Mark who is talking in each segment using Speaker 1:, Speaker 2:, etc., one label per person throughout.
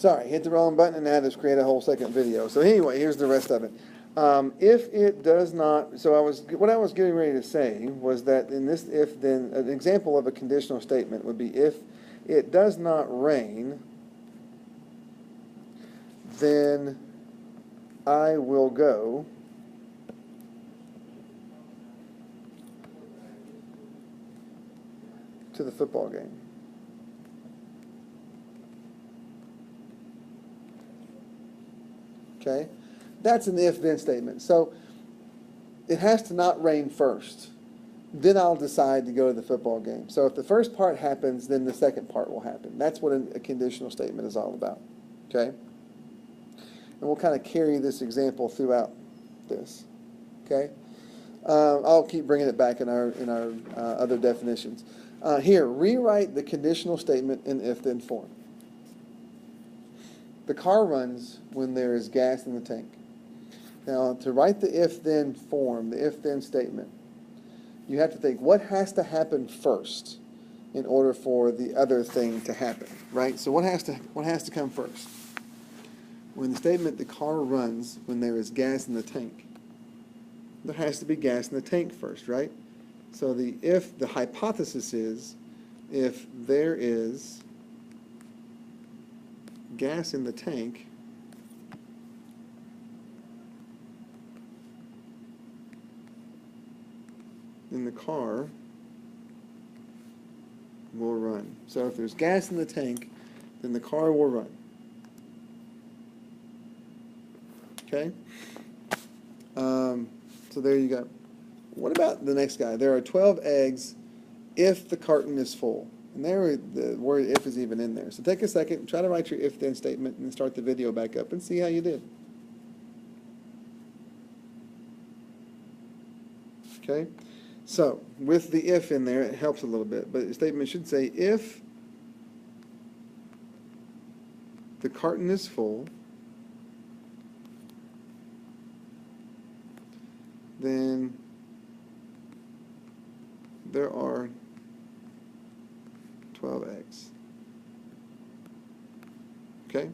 Speaker 1: Sorry, hit the wrong button and now just create a whole second video. So anyway, here's the rest of it. If it does not, what I was getting ready to say was that in this if then, an example of a conditional statement would be if it does not rain, then I will go to the football game. Okay? That's an if-then statement. So it has to not rain first. Then I'll decide to go to the football game. So if the first part happens, then the second part will happen. That's what a conditional statement is all about. Okay? And we'll kind of carry this example throughout this. Okay? I'll keep bringing it back in our other definitions. Here, rewrite the conditional statement in if-then form. The car runs when there is gas in the tank. Now, to write the if-then form, the if-then statement, you have to think what has to happen first in order for the other thing to happen, right? So what has to come first? When the statement the car runs when there is gas in the tank, there has to be gas in the tank first, right? So the hypothesis is if there is gas in the tank, then the car will run. So if there's gas in the tank, then the car will run. Okay? So there you go. What about the next guy? There are 12 eggs if the carton is full. And there, the word if is even in there. So take a second, try to write your if-then statement, and then start the video back up and see how you did. Okay? So, with the if in there, it helps a little bit. But the statement should say, if the carton is full, then there are 12 eggs. Okay?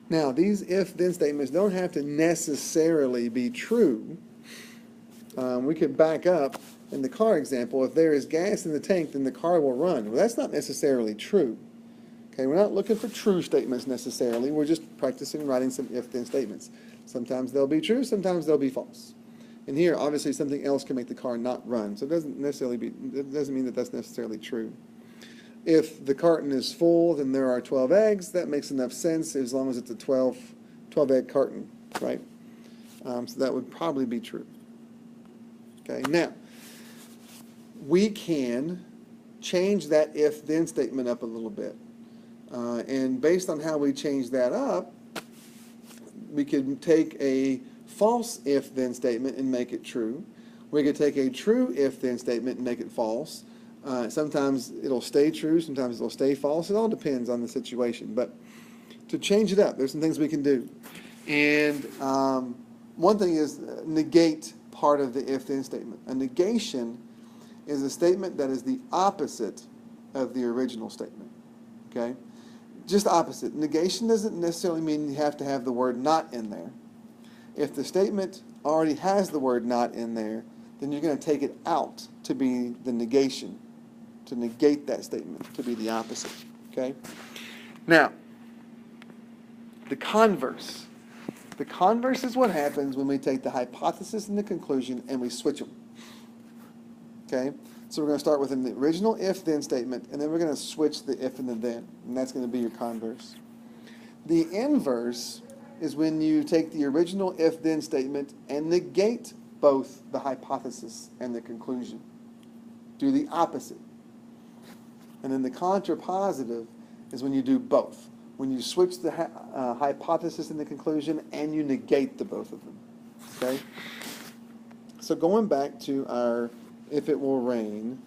Speaker 1: Now, these if-then statements don't have to necessarily be true. We could back up in the car example. If there is gas in the tank, then the car will run. Well, that's not necessarily true. Okay, we're not looking for true statements necessarily. We're just practicing writing some if-then statements. Sometimes they'll be true, sometimes they'll be false. And here, obviously, something else can make the car not run. So it doesn't mean that that's necessarily true. If the carton is full, then there are 12 eggs. That makes enough sense as long as it's a 12-egg carton, right? So that would probably be true. Okay, now, we can change that if-then statement up a little bit. And based on how we change that up, we could take a false if-then statement and make it true. We could take a true if-then statement and make it false. Sometimes it'll stay true, sometimes it'll stay false. It all depends on the situation. But to change it up, there's some things we can do. And one thing is negate part of the if-then statement. A negation is a statement that is the opposite of the original statement. Okay? Just opposite. Negation doesn't necessarily mean you have to have the word not in there. If the statement already has the word not in there, then you're going to take it out to be the negation, to negate that statement, to be the opposite. Okay? Now, the converse. The converse is what happens when we take the hypothesis and the conclusion and we switch them. Okay? So we're going to start with an original if-then statement, and then we're going to switch the if and the then, and that's going to be your converse. The inverse is when you take the original if-then statement and negate both the hypothesis and the conclusion. Do the opposite. And then the contrapositive is when you do both. When you switch the hypothesis and the conclusion and you negate the both of them. Okay? So going back to our if it will rain,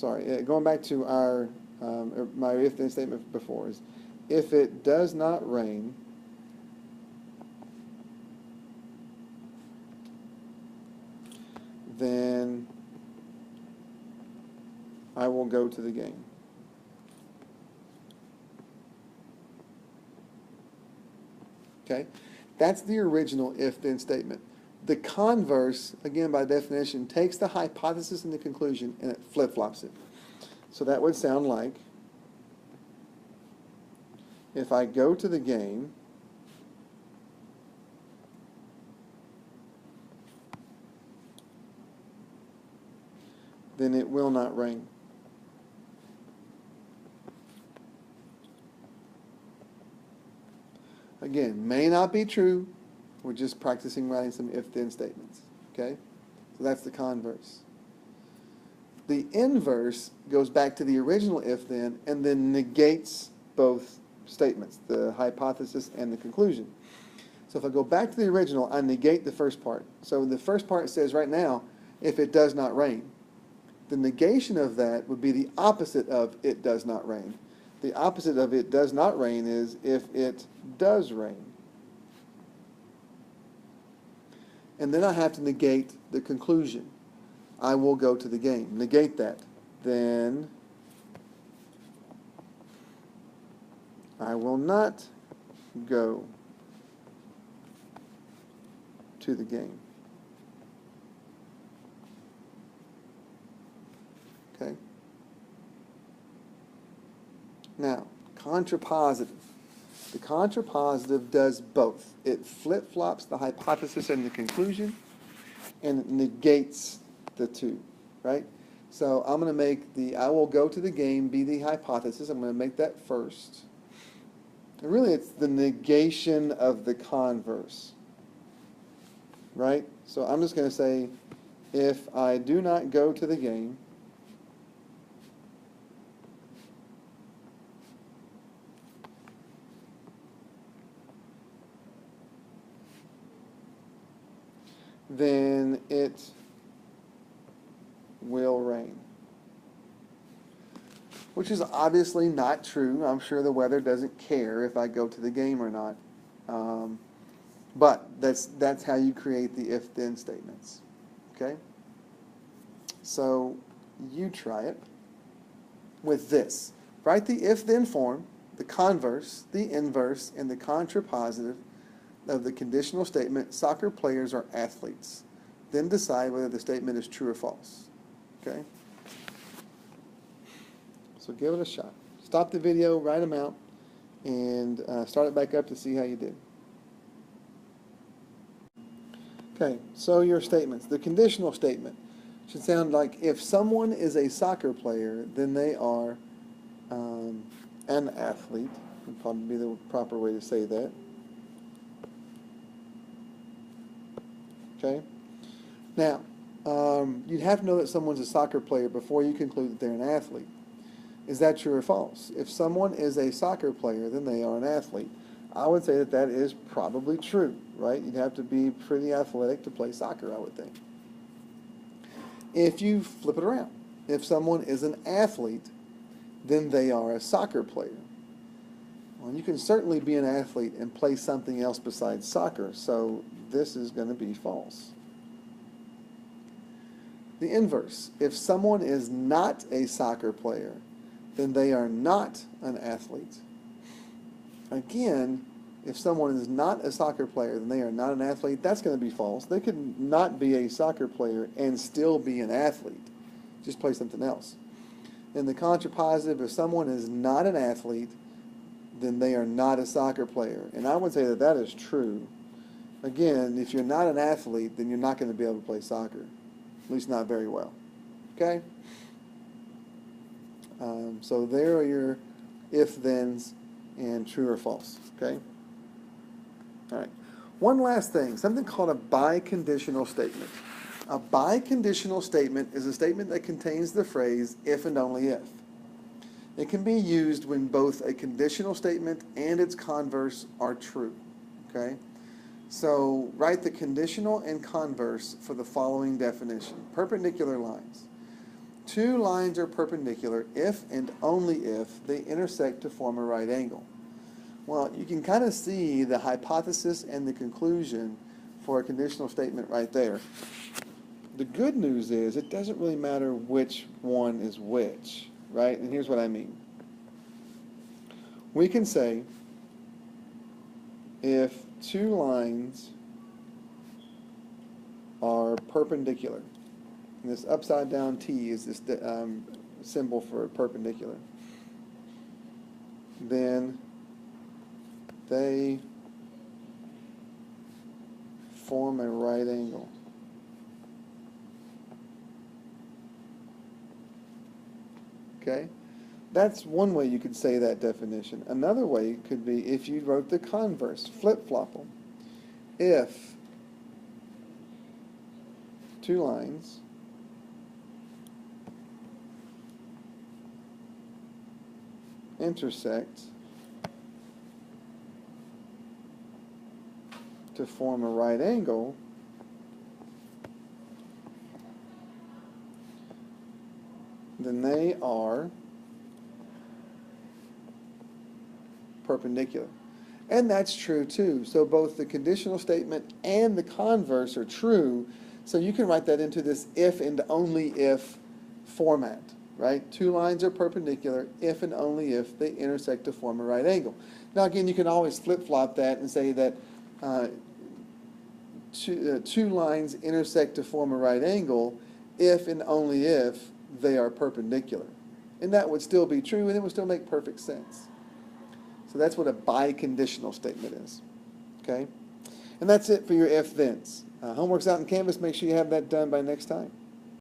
Speaker 1: going back to our my if-then statement before is if it does not rain, then I will go to the game. Okay? That's the original if-then statement. The converse, again by definition, takes the hypothesis and the conclusion and it flip-flops it. So that would sound like, if I go to the game, then it will not rain. Again, may not be true. We're just practicing writing some if-then statements. Okay? So that's the converse. The inverse goes back to the original if-then and then negates both statements, the hypothesis and the conclusion. So if I go back to the original, I negate the first part. So the first part says right now, if it does not rain. The negation of that would be the opposite of it does not rain. The opposite of it does not rain is if it does rain. And then I have to negate the conclusion. I will go to the game. Negate that. Then I will not go to the game. Okay? Now, contrapositive. The contrapositive does both. It flip-flops the hypothesis and the conclusion, and it negates the two, right? So I'm going to make the I will go to the game be the hypothesis. I'm going to make that first. And really, it's the negation of the converse, right? So I'm just going to say, if I do not go to the game, then it will rain. Which is obviously not true. I'm sure the weather doesn't care if I go to the game or not. But that's how you create the if-then statements. Okay? So you try it with this. Write the if-then form, the converse, the inverse, and the contrapositive of the conditional statement, soccer players are athletes. Then decide whether the statement is true or false. Okay? So give it a shot. Stop the video, write them out, and start it back up to see how you did. Okay, so your statements. The conditional statement should sound like, if someone is a soccer player, then they are an athlete. Would probably be the proper way to say that. Okay? Now, you'd have to know that someone's a soccer player before you conclude that they're an athlete. Is that true or false? If someone is a soccer player, then they are an athlete. I would say that that is probably true, right? You'd have to be pretty athletic to play soccer, I would think. If you flip it around, if someone is an athlete, then they are a soccer player. Well, you can certainly be an athlete and play something else besides soccer, so this is going to be false. The inverse, if someone is not a soccer player, then they are not an athlete. Again, if someone is not a soccer player, then they are not an athlete. That's going to be false. They could not be a soccer player and still be an athlete. Just play something else. In the contrapositive, if someone is not an athlete, then they are not a soccer player. And I would say that that is true. Again, if you're not an athlete, then you're not going to be able to play soccer. At least not very well. Okay? So there are your if-thens and true or false. Okay? All right. One last thing, something called a biconditional statement. A biconditional statement is a statement that contains the phrase if and only if. It can be used when both a conditional statement and its converse are true. Okay? So write the conditional and converse for the following definition. Perpendicular lines. Two lines are perpendicular if and only if they intersect to form a right angle. Well, you can kind of see the hypothesis and the conclusion for a conditional statement right there. The good news is it doesn't really matter which one is which, right? And here's what I mean. We can say if two lines are perpendicular. And this upside down T is this symbol for perpendicular. Then they form a right angle. Okay? That's one way you could say that definition. Another way could be if you wrote the converse, flip-flop them. If two lines intersect to form a right angle, then they are perpendicular. And that's true too. So both the conditional statement and the converse are true. So you can write that into this if and only if format, right? Two lines are perpendicular if and only if they intersect to form a right angle. Now again, you can always flip-flop that and say that two lines intersect to form a right angle if and only if they are perpendicular. And that would still be true, and it would still make perfect sense. So that's what a biconditional statement is, okay? And that's it for your if-thens. Homework's out in Canvas. Make sure you have that done by next time.